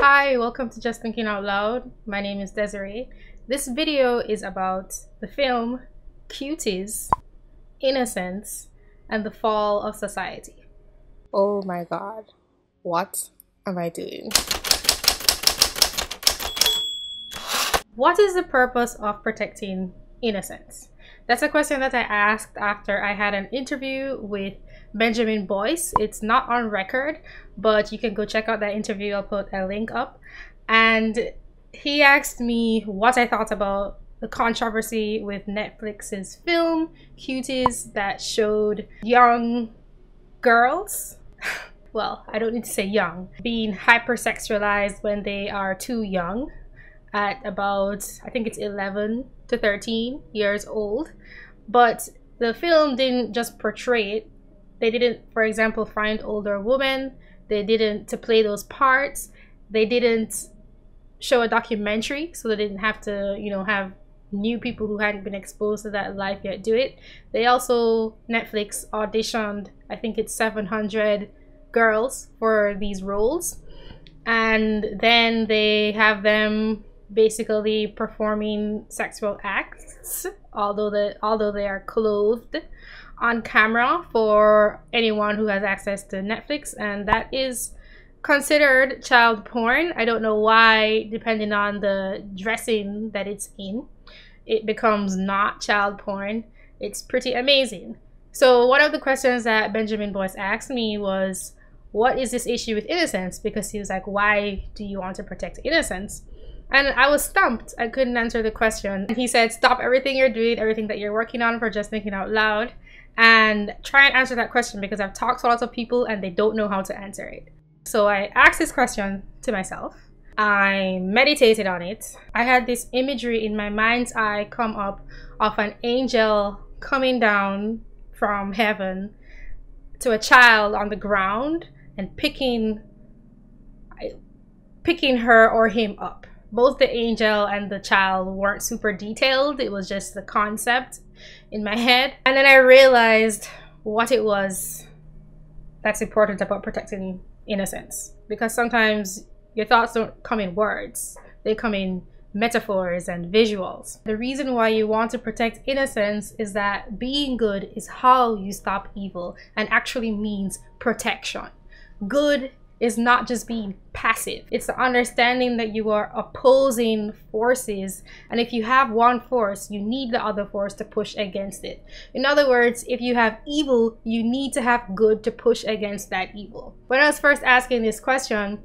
Hi, welcome to Just Thinking Out Loud. My name is Desiree. This video is about the film Cuties, Innocence, and the Fall of Society. Oh my god, what am I doing? What is the purpose of protecting innocence? That's a question that I asked after I had an interview with Benjamin Boyce. It's not on record, but you can go check out that interview. I'll put a link up. And he asked me what I thought about the controversy with Netflix's film Cuties that showed young girls, well, I don't need to say young, being hypersexualized when they are too young, at about, I think it's 11 to 13 years old. But the film didn't just portray it. They didn't, for example, find older women. They didn't, to play those parts. They didn't show a documentary, so they didn't have to, have new people who hadn't been exposed to that life yet do it. They also, Netflix auditioned, I think it's 700 girls for these roles. And then they have them basically performing sexual acts, although they are clothed, on camera for anyone who has access to Netflix, and that is considered child porn. I don't know why, depending on the dressing that it's in, it becomes not child porn. It's pretty amazing. So one of the questions that Benjamin Boyce asked me was, what is this issue with innocence? Because he was like, why do you want to protect innocence? And I was stumped. I couldn't answer the question. And he said, stop everything you're doing, everything that you're working on for Just Thinking Out Loud, and try and answer that question, because I've talked to lots of people and they don't know how to answer it. So I asked this question to myself. I meditated on it. I had this imagery in my mind's eye come up of an angel coming down from heaven to a child on the ground and picking her or him up. Both the angel and the child weren't super detailed. It was just the concept in my head. And then I realized what it was that's important about protecting innocence. Because sometimes your thoughts don't come in words. They come in metaphors and visuals. The reason why you want to protect innocence is that being good is how you stop evil, and actually means protection. Good is not just being passive. It's the understanding that you are opposing forces, and if you have one force, you need the other force to push against it. In other words, if you have evil, you need to have good to push against that evil. When I was first asking this question,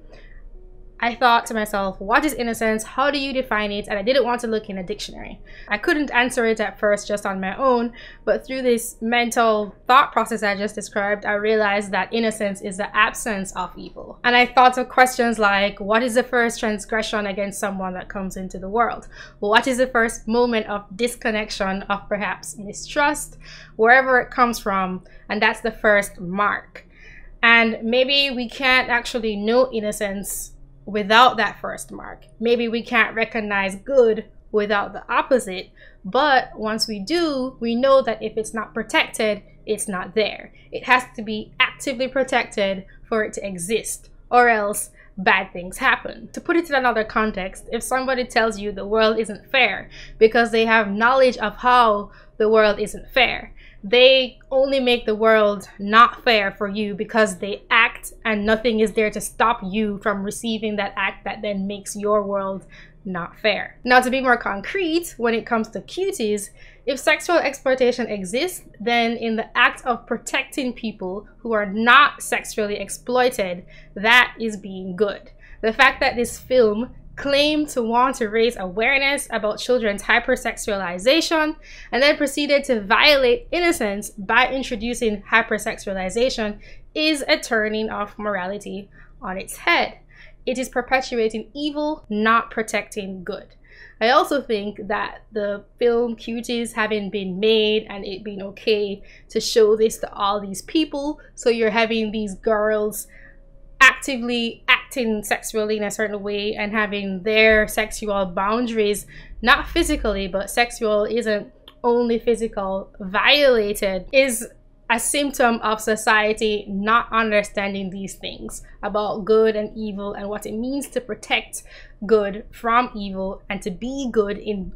I thought to myself, what is innocence? How do you define it? And I didn't want to look in a dictionary. I couldn't answer it at first just on my own, but through this mental thought process I just described, I realized that innocence is the absence of evil. And I thought of questions like, what is the first transgression against someone that comes into the world? What is the first moment of disconnection, of perhaps mistrust, wherever it comes from? And that's the first mark. And maybe we can't actually know innocence without that first mark. Maybe we can't recognize good without the opposite, but once we do, we know that if it's not protected, it's not there. It has to be actively protected for it to exist, or else bad things happen. To put it in another context, if somebody tells you the world isn't fair because they have knowledge of how the world isn't fair, they only make the world not fair for you because they act, and nothing is there to stop you from receiving that act that then makes your world not fair. Now, to be more concrete, when it comes to cuties, if sexual exploitation exists, then in the act of protecting people who are not sexually exploited, that is being good. The fact that this film claimed to want to raise awareness about children's hypersexualization and then proceeded to violate innocence by introducing hypersexualization is a turning of morality on its head. It is perpetuating evil, not protecting good. I also think that the film Cuties having been made and it being okay to show this to all these people, so you're having these girls actively acting sexually in a certain way and having their sexual boundaries, not physically, but sexual isn't only physical, violated, is a symptom of society not understanding these things about good and evil and what it means to protect good from evil and to be good in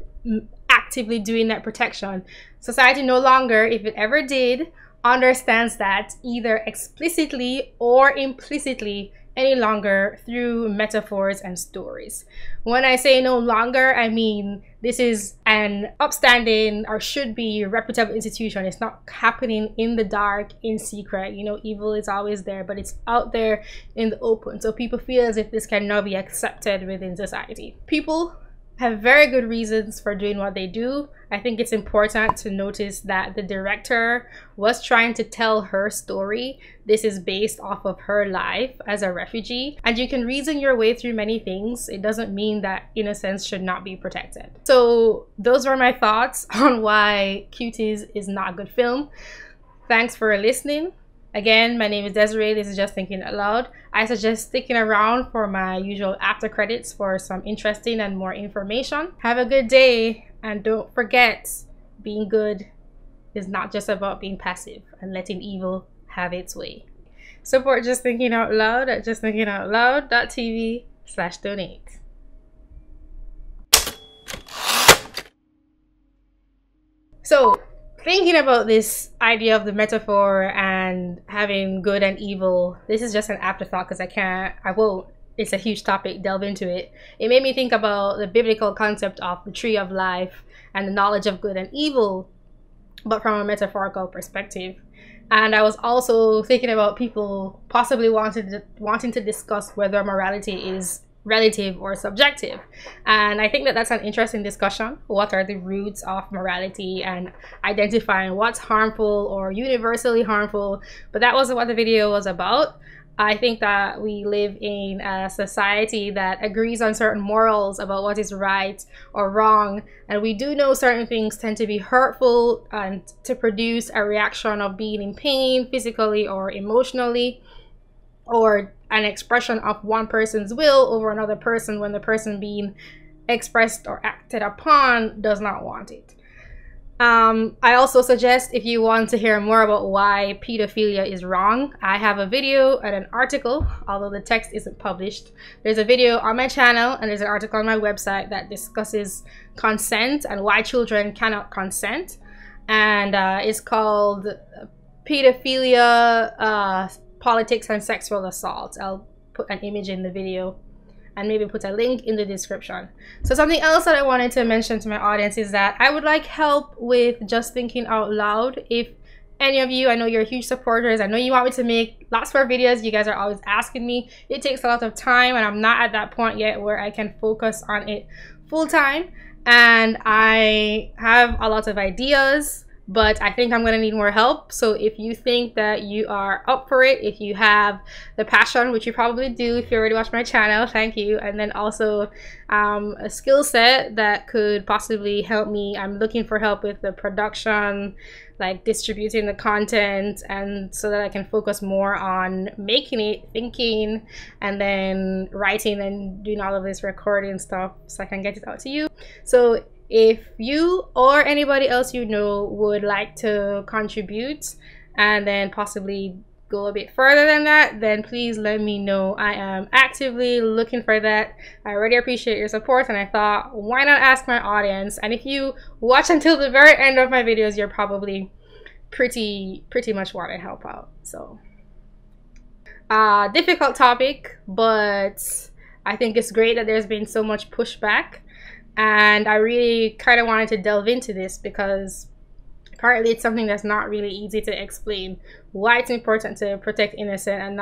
actively doing that protection. Society no longer, if it ever did, understands that either explicitly or implicitly any longer through metaphors and stories. When I say no longer, I mean this is an upstanding or should be reputable institution. It's not happening in the dark, in secret. You know, evil is always there, but it's out there in the open. So people feel as if this cannot be accepted within society. People have very good reasons for doing what they do. I think it's important to notice that the director was trying to tell her story. This is based off of her life as a refugee, and you can reason your way through many things. It doesn't mean that innocence should not be protected. So those were my thoughts on why Cuties is not a good film. Thanks for listening. Again, my name is Desiree. This is Just Thinking Out Loud. I suggest sticking around for my usual after credits for some interesting and more information. Have a good day, and don't forget, being good is not just about being passive and letting evil have its way. Support Just Thinking Out Loud at justthinkingoutloud.tv/donate. So, thinking about this idea of the metaphor and having good and evil, this is just an afterthought because I won't, it's a huge topic, delve into it. It made me think about the biblical concept of the tree of life and the knowledge of good and evil, but from a metaphorical perspective. And I was also thinking about people possibly wanting to discuss whether morality is relative or subjective, and I think that that's an interesting discussion. What are the roots of morality and identifying what's harmful or universally harmful? But that wasn't what the video was about. I think that we live in a society that agrees on certain morals about what is right or wrong, and we do know certain things tend to be hurtful and to produce a reaction of being in pain physically or emotionally, or an expression of one person's will over another person when the person being expressed or acted upon does not want it. I also suggest, if you want to hear more about why pedophilia is wrong, I have a video and an article, although the text isn't published. There's a video on my channel and there's an article on my website that discusses consent and why children cannot consent. And it's called Pedophilia, Politics and Sexual Assault. I'll put an image in the video and maybe put a link in the description. So something else that I wanted to mention to my audience is that I would like help with Just Thinking Out Loud. If any of you, I know you're huge supporters, I know you want me to make lots more videos, you guys are always asking me. It takes a lot of time and I'm not at that point yet where I can focus on it full time, and I have a lot of ideas, but I think I'm gonna need more help. So if you think that you are up for it, if you have the passion, which you probably do if you already watched my channel, thank you, and then also a skill set that could possibly help me. I'm looking for help with the production, like distributing the content, and so that I can focus more on making it, thinking, and then writing and doing all of this recording stuff so I can get it out to you. So if you or anybody else you know would like to contribute and then possibly go a bit further than that, then please let me know. I am actively looking for that. I really appreciate your support, and I thought, why not ask my audience? And if you watch until the very end of my videos, you're probably pretty much want to help out. So difficult topic, but I think it's great that there's been so much pushback. And I really kind of wanted to delve into this because partly it's something that's not really easy to explain, why it's important to protect innocence and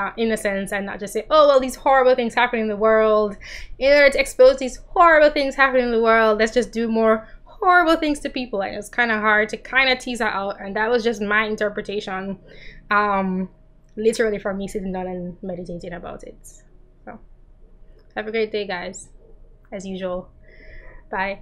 not just say, oh well, these horrible things happen in the world. In order to expose these horrible things happening in the world, let's just do more horrible things to people. And it's kind of hard to kind of tease that out, and that was just my interpretation, literally from me sitting down and meditating about it. So have a great day, guys, as usual. Bye.